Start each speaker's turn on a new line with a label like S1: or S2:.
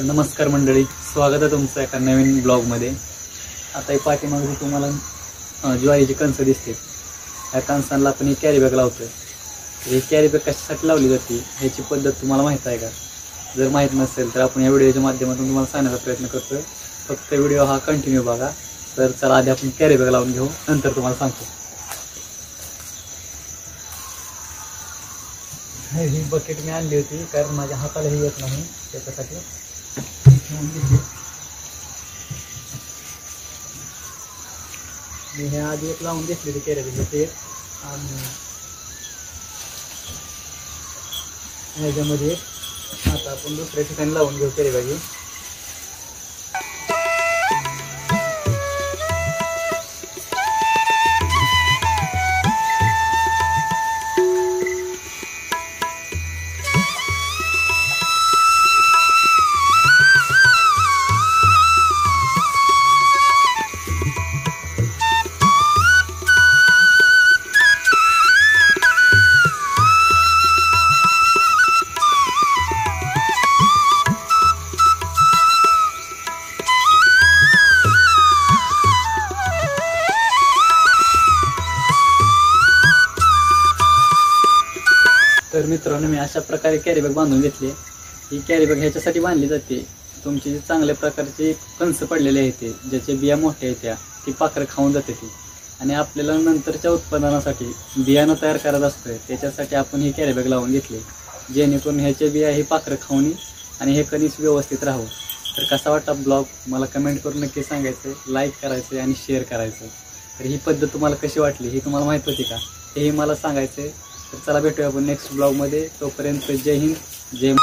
S1: नमस्कार मंडळी, स्वागत आहे तुमचं एका नवीन ब्लॉगमध्ये। आता ही पाठीमागे तुम्हाला ज्वारीची कणस दिसते। या कणसांना आपण ही कॅरी बॅग लावतोय। ही कॅरी बॅग कशासाठी लावली जाते ह्याची पद्धत तुम्हाला माहित आहे का? जर माहित नसेल तर आपण या व्हिडिओच्या माध्यमातून तुम्हाला सांगण्याचा प्रयत्न करतोय। फक्त व्हिडिओ हा कंटिन्यू बघा। तर चला आधी आपण कॅरी बॅग लावून घेऊ, नंतर तुम्हाला सांगतो। ही बकेट मी आणली होती कारण माझ्या हाताला ही येत नाही, त्याच्यासाठी मी हे आधी एक लावून घेतलेली कॅरी बॅग ते, आणि ह्याच्यामध्ये आता आपण दुसऱ्या ठिकाणी लावून घेऊ कॅरी बॅग। तर मित्रांनो, मी अशा प्रकारे कॅरी बॅग बांधून घेतली। ही कॅरी बॅग ह्याच्यासाठी बांधली जाते, तुमची जी चांगल्या प्रकारचे कणस पडलेले आहेत ज्याचे बिया मोठे आहेत ती पाखरं खाऊन जाते ती, आणि आपल्याला नंतरच्या उत्पादनासाठी बियाणं तयार करायचं असतं, त्याच्यासाठी आपण ही कॅरी बॅग लावून घेतली जेणेकरून ह्याचे बिया ही पाखरं खाऊन आणि हे कणीस व्यवस्थित राहू। तर कसा वाटता ब्लॉग मला कमेंट करून नक्की सांगायचं, लाईक करायचं आणि शेअर करायचं। तर ही पद्धत तुम्हाला कशी वाटली ही तुम्हाला माहित होती का हेही मला सांगायचं। तर चला भेटूया आपण नेक्स्ट ब्लॉगमध्ये। तोपर्यंत जय हिंद, जय